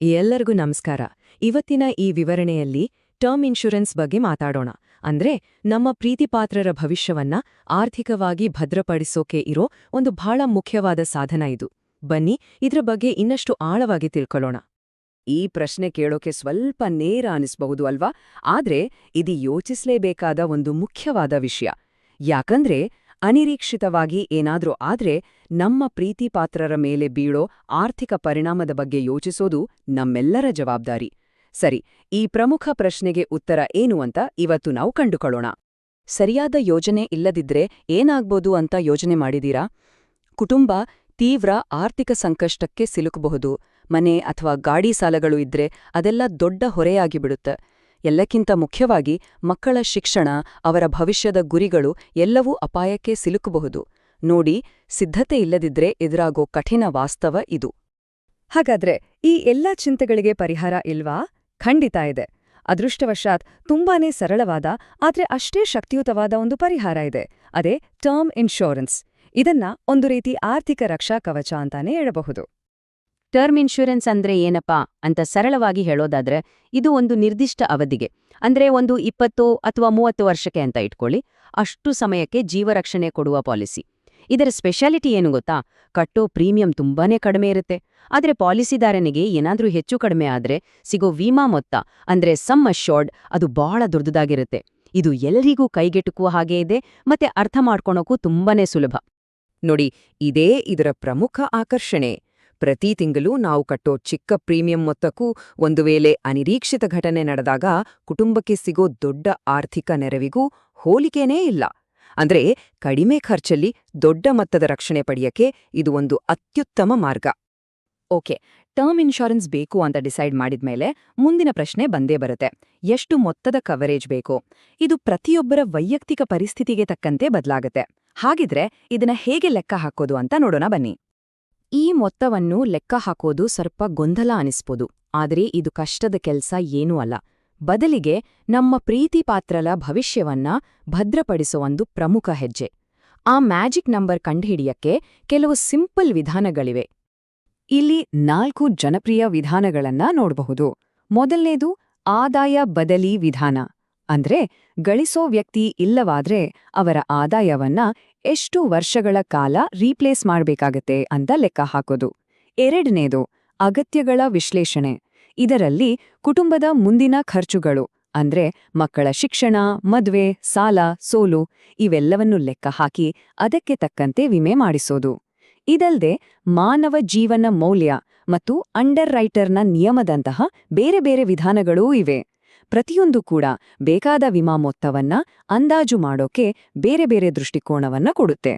ಎಲ್ಲರಿಗೂ ನಮಸ್ಕಾರ. ಇವತ್ತಿನ ಈ ವಿವರಣೆಯಲ್ಲಿ ಟರ್ಮ್ ಇನ್ಶೂರೆನ್ಸ್ ಬಗ್ಗೆ ಮಾತಾಡೋಣ. ಅಂದ್ರೆ ನಮ್ಮ ಪ್ರೀತಿಪಾತ್ರರ ಭವಿಷ್ಯವನ್ನ ಆರ್ಥಿಕವಾಗಿ ಭದ್ರಪಡಿಸೋಕೆ ಇರೋ ಒಂದು ಬಹಳ ಮುಖ್ಯವಾದ ಸಾಧನ ಇದು. ಬನ್ನಿ ಇದ್ರ ಬಗ್ಗೆ ಇನ್ನಷ್ಟು ಆಳವಾಗಿ ತಿಳ್ಕೊಳ್ಳೋಣ. ಈ ಪ್ರಶ್ನೆ ಕೇಳೋಕೆ ಸ್ವಲ್ಪ ನೇರ ಅನಿಸ್ಬಹುದು ಅಲ್ವಾ? ಆದ್ರೆ ಇದು ಯೋಚಿಸ್ಲೇಬೇಕಾದ ಒಂದು ಮುಖ್ಯವಾದ ವಿಷಯ. ಯಾಕಂದ್ರೆ ಅನಿರೀಕ್ಷಿತವಾಗಿ ಏನಾದ್ರೂ ಆದ್ರೆ ನಮ್ಮ ಪ್ರೀತಿಪಾತ್ರರ ಮೇಲೆ ಬೀಳೋ ಆರ್ಥಿಕ ಪರಿಣಾಮದ ಬಗ್ಗೆ ಯೋಚಿಸೋದು ನಮ್ಮೆಲ್ಲರ ಜವಾಬ್ದಾರಿ. ಸರಿ, ಈ ಪ್ರಮುಖ ಪ್ರಶ್ನೆಗೆ ಉತ್ತರ ಏನು ಅಂತ ಇವತ್ತು ನಾವು ಕಂಡುಕೊಳ್ಳೋಣ. ಸರಿಯಾದ ಯೋಜನೆ ಇಲ್ಲದಿದ್ರೆ ಏನಾಗ್ಬೋದು ಅಂತ ಯೋಜನೆ ಮಾಡಿದೀರಾ? ಕುಟುಂಬ ತೀವ್ರ ಆರ್ಥಿಕ ಸಂಕಷ್ಟಕ್ಕೆ ಸಿಲುಕಬಹುದು. ಮನೆ ಅಥವಾ ಗಾಡಿ ಸಾಲಗಳು ಇದ್ರೆ ಅದೆಲ್ಲ ದೊಡ್ಡ ಹೊರೆಯಾಗಿ ಬಿಡುತ್ತೆ. ಎಲ್ಲಕ್ಕಿಂತ ಮುಖ್ಯವಾಗಿ ಮಕ್ಕಳ ಶಿಕ್ಷಣ, ಅವರ ಭವಿಷ್ಯದ ಗುರಿಗಳು ಎಲ್ಲವೂ ಅಪಾಯಕ್ಕೆ ಸಿಲುಕಬಹುದು. ನೋಡಿ, ಸಿದ್ಧತೆ ಇಲ್ಲದಿದ್ರೆ ಎದುರಾಗೋ ಕಠಿಣ ವಾಸ್ತವ ಇದು. ಹಾಗಾದ್ರೆ ಈ ಎಲ್ಲಾ ಚಿಂತೆಗಳಿಗೆ ಪರಿಹಾರ ಇಲ್ವಾ? ಖಂಡಿತ ಇದೆ. ಅದೃಷ್ಟವಶಾತ್ ತುಂಬಾನೇ ಸರಳವಾದ ಆದ್ರೆ ಅಷ್ಟೇ ಶಕ್ತಿಯುತವಾದ ಒಂದು ಪರಿಹಾರ ಇದೆ. ಅದೇ ಟರ್ಮ್ ಇನ್ಶೂರೆನ್ಸ್. ಇದನ್ನ ಒಂದು ರೀತಿ ಆರ್ಥಿಕ ರಕ್ಷಾ ಕವಚ ಅಂತಾನೆ ಹೇಳಬಹುದು. ಟರ್ಮ್ ಇನ್ಶೂರೆನ್ಸ್ ಅಂದ್ರೆ ಏನಪ್ಪಾ ಅಂತ ಸರಳವಾಗಿ ಹೇಳೋದಾದ್ರೆ, ಇದು ಒಂದು ನಿರ್ದಿಷ್ಟ ಅವಧಿಗೆ, ಅಂದ್ರೆ ಒಂದು 20 ಅಥವಾ 30 ವರ್ಷಕ್ಕೆ ಅಂತ ಇಟ್ಕೊಳ್ಳಿ, ಅಷ್ಟು ಸಮಯಕ್ಕೆ ಜೀವರಕ್ಷಣೆ ಕೊಡುವ ಪಾಲಿಸಿ. ಇದರ ಸ್ಪೆಷಾಲಿಟಿ ಏನು ಗೊತ್ತಾ? ಕಟ್ಟೋ ಪ್ರೀಮಿಯಂ ತುಂಬಾನೇ ಕಡಿಮೆ ಇರುತ್ತೆ. ಆದ್ರೆ ಪಾಲಿಸಿದಾರನಿಗೆ ಏನಾದ್ರೂ ಹೆಚ್ಚು ಕಡಿಮೆ ಆದ್ರೆ ಸಿಗೋ ವಿಮಾ ಮೊತ್ತ, ಅಂದ್ರೆ ಸಮ್ ಅಶ್ಯೂರ್ಡ್, ಅದು ಬಹಳ ದೊಡ್ಡದಾಗಿರುತ್ತೆ. ಇದು ಎಲ್ಲರಿಗೂ ಕೈಗೆಟುಕುವ ಹಾಗೆ ಇದೆ, ಮತ್ತೆ ಅರ್ಥ ಮಾಡ್ಕೊಳಕ್ಕೂ ತುಂಬಾನೇ ಸುಲಭ. ನೋಡಿ, ಇದೇ ಇದರ ಪ್ರಮುಖ ಆಕರ್ಷಣೆ. ಪ್ರತಿ ತಿಂಗಳು ನಾವು ಕಟ್ಟೋ ಚಿಕ್ಕ ಪ್ರೀಮಿಯಂ ಮೊತ್ತಕ್ಕೂ ಒಂದು ವೇಳೆ ಅನಿರೀಕ್ಷಿತ ಘಟನೆ ನಡೆದಾಗ ಕುಟುಂಬಕ್ಕೆ ಸಿಗೋ ದೊಡ್ಡ ಆರ್ಥಿಕ ನೆರವಿಗೂ ಹೋಲಿಕೆನೇ ಇಲ್ಲ. ಅಂದ್ರೆ ಕಡಿಮೆ ಖರ್ಚಲ್ಲಿ ದೊಡ್ಡ ಮೊತ್ತದ ರಕ್ಷಣೆ ಪಡೆಯಕ್ಕೆ ಇದು ಒಂದು ಅತ್ಯುತ್ತಮ ಮಾರ್ಗ. ಓಕೆ, ಟರ್ಮ್ ಇನ್ಶೂರೆನ್ಸ್ ಬೇಕು ಅಂತ ಡಿಸೈಡ್ ಮಾಡಿದ್ಮೇಲೆ ಮುಂದಿನ ಪ್ರಶ್ನೆ ಬಂದೇ ಬರುತ್ತೆ. ಎಷ್ಟು ಮೊತ್ತದ ಕವರೇಜ್ ಬೇಕು? ಇದು ಪ್ರತಿಯೊಬ್ಬರ ವೈಯಕ್ತಿಕ ಪರಿಸ್ಥಿತಿಗೆ ತಕ್ಕಂತೆ ಬದಲಾಗುತ್ತೆ. ಹಾಗಿದ್ರೆ ಇದನ್ನ ಹೇಗೆ ಲೆಕ್ಕ ಹಾಕೋದು ಅಂತ ನೋಡೋಣ ಬನ್ನಿ. ಈ ಮೊತ್ತವನ್ನು ಲೆಕ್ಕ ಹಾಕೋದು ಸ್ವಲ್ಪ ಗೊಂದಲ ಅನಿಸ್ಬೋದು, ಆದ್ರೆ ಇದು ಕಷ್ಟದ ಕೆಲ್ಸ ಏನೂ ಅಲ್ಲ. ಬದಲಿಗೆ ನಮ್ಮ ಪ್ರೀತಿಪಾತ್ರರ ಭವಿಷ್ಯವನ್ನ ಭದ್ರಪಡಿಸೋ ಒಂದು ಪ್ರಮುಖ ಹೆಜ್ಜೆ. ಆ ಮ್ಯಾಜಿಕ್ ನಂಬರ್ ಕಂಡುಹಿಡಿಯಕ್ಕೆ ಕೆಲವು ಸಿಂಪಲ್ ವಿಧಾನಗಳಿವೆ. ಇಲ್ಲಿ 4 ಜನಪ್ರಿಯ ವಿಧಾನಗಳನ್ನ ನೋಡಬಹುದು. ಮೊದಲನೇದು ಆದಾಯ ಬದಲಿ ವಿಧಾನ. ಅಂದ್ರೆ ಗಳಿಸೋ ವ್ಯಕ್ತಿ ಇಲ್ಲವಾದ್ರೆ ಅವರ ಆದಾಯವನ್ನ ಎಷ್ಟು ವರ್ಷಗಳ ಕಾಲ ರೀಪ್ಲೇಸ್ ಮಾಡ್ಬೇಕಾಗತ್ತೆ ಅಂತ ಲೆಕ್ಕ ಹಾಕೋದು. ಎರಡನೇದು ಅಗತ್ಯಗಳ ವಿಶ್ಲೇಷಣೆ. ಇದರಲ್ಲಿ ಕುಟುಂಬದ ಮುಂದಿನ ಖರ್ಚುಗಳು, ಅಂದ್ರೆ ಮಕ್ಕಳ ಶಿಕ್ಷಣ, ಮದ್ವೆ, ಸಾಲ, ಸೋಲು ಇವೆಲ್ಲವನ್ನು ಲೆಕ್ಕ ಹಾಕಿ ಅದಕ್ಕೆ ತಕ್ಕಂತೆ ವಿಮೆ ಮಾಡಿಸೋದು. ಇದಲ್ದೆ ಮಾನವ ಜೀವನ ಮೌಲ್ಯ ಮತ್ತು ಅಂಡರ್ ರೈಟರ್ನ ನಿಯಮದಂತಹ ಬೇರೆ ಬೇರೆ ವಿಧಾನಗಳೂ ಇವೆ. ಪ್ರತಿಯೊಂದು ಕೂಡ ಬೇಕಾದ ವಿಮಾ ಮೊತ್ತವನ್ನ ಅಂದಾಜು ಮಾಡೋಕೆ ಬೇರೆ ಬೇರೆ ದೃಷ್ಟಿಕೋನವನ್ನ ಕೊಡುತ್ತೆ.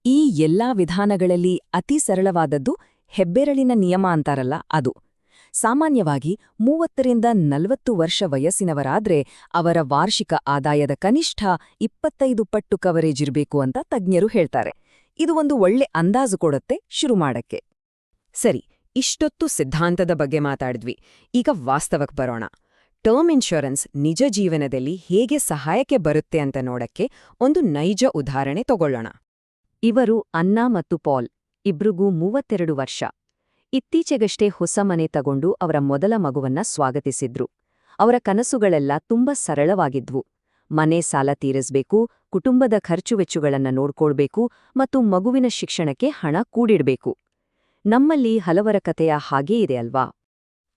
ಈ ಎಲ್ಲಾ ವಿಧಾನಗಳಲ್ಲಿ ಅತಿ ಸರಳವಾದದ್ದು ಹೆಬ್ಬೆರಳಿನ ನಿಯಮ ಅಂತಾರಲ್ಲ ಅದು. ಸಾಮಾನ್ಯವಾಗಿ 30ರಿಂದ 40 ವರ್ಷ ವಯಸ್ಸಿನವರಾದ್ರೆ ಅವರ ವಾರ್ಷಿಕ ಆದಾಯದ ಕನಿಷ್ಠ 25 ಪಟ್ಟು ಕವರೇಜ್ ಇರಬೇಕು ಅಂತ ತಜ್ಞರು ಹೇಳ್ತಾರೆ. ಇದು ಒಂದು ಒಳ್ಳೆ ಅಂದಾಜು ಕೊಡುತ್ತೆ ಶುರು ಮಾಡಕ್ಕೆ. ಸರಿ, ಇಷ್ಟೊತ್ತು ಸಿದ್ಧಾಂತದ ಬಗ್ಗೆ ಮಾತಾಡಿದ್ವಿ. ಈಗ ವಾಸ್ತವಕ್ಕೆ ಬರೋಣ. ಟರ್ಮ್ ಇನ್ಶೂರೆನ್ಸ್ ನಿಜ ಜೀವನದಲ್ಲಿ ಹೇಗೆ ಸಹಾಯಕ್ಕೆ ಬರುತ್ತೆ ಅಂತ ನೋಡಕ್ಕೆ ಒಂದು ನೈಜ ಉದಾಹರಣೆ ತಗೊಳ್ಳೋಣ. ಇವರು ಅನ್ನಾ ಮತ್ತು ಪಾಲ್, ಇಬ್ರಿಗೂ 32 ವರ್ಷ. ಇತ್ತೀಚೆಗಷ್ಟೇ ಹೊಸ ಮನೆ ತಗೊಂಡು ಅವರ ಮೊದಲ ಮಗುವನ್ನ ಸ್ವಾಗತಿಸಿದ್ರು. ಅವರ ಕನಸುಗಳೆಲ್ಲ ತುಂಬಾ ಸರಳವಾಗಿದ್ವು. ಮನೆ ಸಾಲ ತೀರಿಸ್ಬೇಕು, ಕುಟುಂಬದ ಖರ್ಚುವೆಚ್ಚುಗಳನ್ನ ನೋಡ್ಕೊಳ್ಬೇಕು ಮತ್ತು ಮಗುವಿನ ಶಿಕ್ಷಣಕ್ಕೆ ಹಣ ಕೂಡಿಡ್ಬೇಕು. ನಮ್ಮಲ್ಲಿ ಹಲವರ ಕಥೆಯ ಹಾಗೇ ಇದೆ ಅಲ್ವಾ?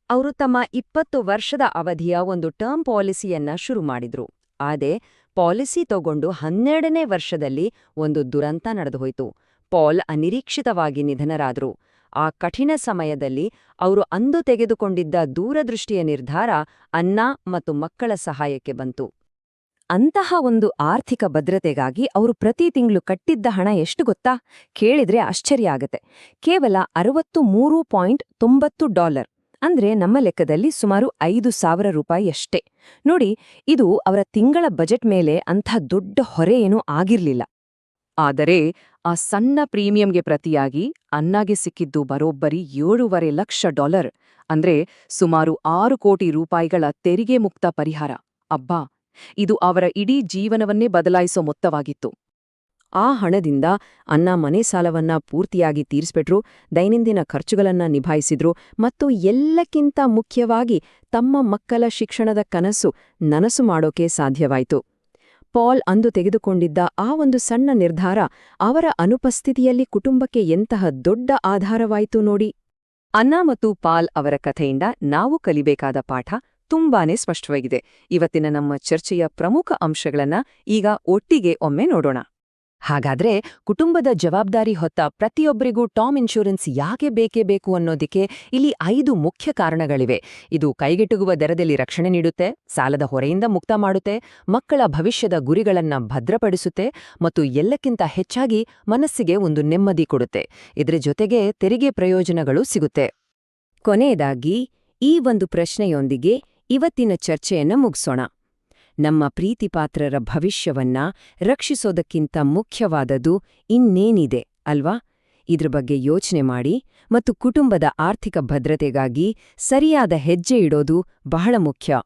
ಅವರು ತಮ್ಮ 20 ವರ್ಷದ ಅವಧಿಯ ಒಂದು ಟರ್ಮ್ ಪಾಲಿಸಿಯನ್ನ ಶುರು ಮಾಡಿದ್ರು. ಆದ್ರೆ ಪಾಲಿಸಿ ತಗೊಂಡು 12ನೇ ವರ್ಷದಲ್ಲಿ ಒಂದು ದುರಂತ ನಡೆದುಹೋಯ್ತು. ಪಾಲ್ ಅನಿರೀಕ್ಷಿತವಾಗಿ ನಿಧನರಾದ್ರು. ಆ ಕಠಿಣ ಸಮಯದಲ್ಲಿ ಅವರು ಅಂದು ತೆಗೆದುಕೊಂಡಿದ್ದ ದೂರದೃಷ್ಟಿಯ ನಿರ್ಧಾರ ಅನ್ನಾ ಮತ್ತು ಮಕ್ಕಳ ಸಹಾಯಕ್ಕೆ ಬಂತು. ಅಂತಹ ಒಂದು ಆರ್ಥಿಕ ಭದ್ರತೆಗಾಗಿ ಅವರು ಪ್ರತಿ ತಿಂಗಳು ಕಟ್ಟಿದ್ದ ಹಣ ಎಷ್ಟು ಗೊತ್ತಾ? ಕೇಳಿದ್ರೆ ಆಶ್ಚರ್ಯ ಆಗತ್ತೆ. ಕೇವಲ $63.90. ಅಂದ್ರೆ ನಮ್ಮ ಲೆಕ್ಕದಲ್ಲಿ ಸುಮಾರು $5,000 ನೋಡಿ, ಇದು ಅವರ ತಿಂಗಳ ಬಜೆಟ್ ಮೇಲೆ ಅಂಥ ದೊಡ್ಡ ಹೊರೆ ಏನೂ ಆಗಿರ್ಲಿಲ್ಲ. ಆದರೆ ಆ ಸಣ್ಣ ಪ್ರೀಮಿಯಂಗೆ ಪ್ರತಿಯಾಗಿ ಅನ್ನಾಗೆ ಸಿಕ್ಕಿದ್ದು ಬರೋಬ್ಬರಿ $7.5 ಲಕ್ಷ, ಅಂದ್ರೆ ಸುಮಾರು $6 ಕೋಟಿ ತೆರಿಗೆ ಮುಕ್ತ ಪರಿಹಾರ. ಅಬ್ಬಾ, ಇದು ಅವರ ಇಡೀ ಜೀವನವನ್ನೇ ಬದಲಾಯಿಸೋ ಮೊತ್ತವಾಗಿತ್ತು. ಆ ಹಣದಿಂದ ಅನ್ನ ಮನೆ ಸಾಲವನ್ನ ಪೂರ್ತಿಯಾಗಿ ತೀರಿಸ್ಬಿಟ್ರು, ದೈನಂದಿನ ಖರ್ಚುಗಳನ್ನ ನಿಭಾಯಿಸಿದ್ರು ಮತ್ತು ಎಲ್ಲಕ್ಕಿಂತ ಮುಖ್ಯವಾಗಿ ತಮ್ಮ ಮಕ್ಕಳ ಶಿಕ್ಷಣದ ಕನಸು ನನಸು ಮಾಡೋಕೆ ಸಾಧ್ಯವಾಯಿತು. ಪಾಲ್ ಅಂದು ತೆಗೆದುಕೊಂಡಿದ್ದ ಆ ಒಂದು ಸಣ್ಣ ನಿರ್ಧಾರ ಅವರ ಅನುಪಸ್ಥಿತಿಯಲ್ಲಿ ಕುಟುಂಬಕ್ಕೆ ಎಂತಹ ದೊಡ್ಡ ಆಧಾರವಾಯಿತು ನೋಡಿ. ಅನ್ನಾ ಮತ್ತು ಪಾಲ್ ಅವರ ಕಥೆಯಿಂದ ನಾವು ಕಲಿಬೇಕಾದ ಪಾಠ ತುಂಬಾನೇ ಸ್ಪಷ್ಟವಾಗಿದೆ. ಇವತ್ತಿನ ನಮ್ಮ ಚರ್ಚೆಯ ಪ್ರಮುಖ ಅಂಶಗಳನ್ನ ಈಗ ಒಟ್ಟಿಗೆ ಒಮ್ಮೆ ನೋಡೋಣ. ಹಾಗಾದ್ರೆ ಕುಟುಂಬದ ಜವಾಬ್ದಾರಿ ಹೊತ್ತ ಪ್ರತಿಯೊಬ್ಬರಿಗೂ ಟಾಮ್ ಇನ್ಶೂರೆನ್ಸ್ ಯಾಕೆ ಬೇಕೇ ಬೇಕು ಅನ್ನೋದಕ್ಕೆ ಇಲ್ಲಿ 5 ಮುಖ್ಯ ಕಾರಣಗಳಿವೆ. ಇದು ಕೈಗೆಟುಕುವ ದರದಲ್ಲಿ ರಕ್ಷಣೆ ನೀಡುತ್ತೆ, ಸಾಲದ ಹೊರೆಯಿಂದ ಮುಕ್ತ ಮಾಡುತ್ತೆ, ಮಕ್ಕಳ ಭವಿಷ್ಯದ ಗುರಿಗಳನ್ನ ಭದ್ರಪಡಿಸುತ್ತೆ ಮತ್ತು ಎಲ್ಲಕ್ಕಿಂತ ಹೆಚ್ಚಾಗಿ ಮನಸ್ಸಿಗೆ ಒಂದು ನೆಮ್ಮದಿ ಕೊಡುತ್ತೆ. ಇದರ ಜೊತೆಗೆ ತೆರಿಗೆ ಪ್ರಯೋಜನಗಳು ಸಿಗುತ್ತೆ. ಕೊನೆಯದಾಗಿ ಈ ಒಂದು ಪ್ರಶ್ನೆಯೊಂದಿಗೆ ಇವತ್ತಿನ ಚರ್ಚೆಯನ್ನು ಮುಗಿಸೋಣ. ನಮ್ಮ ಪ್ರೀತಿಪಾತ್ರರ ಭವಿಷ್ಯವನ್ನ ರಕ್ಷಿಸೋದಕ್ಕಿಂತ ಮುಖ್ಯವಾದದ್ದು ಇನ್ನೇನಿದೆ ಅಲ್ವಾ? ಇದ್ರ ಬಗ್ಗೆ ಯೋಚನೆ ಮಾಡಿ ಮತ್ತು ಕುಟುಂಬದ ಆರ್ಥಿಕ ಭದ್ರತೆಗಾಗಿ ಸರಿಯಾದ ಹೆಜ್ಜೆ ಇಡೋದು ಬಹಳ ಮುಖ್ಯ.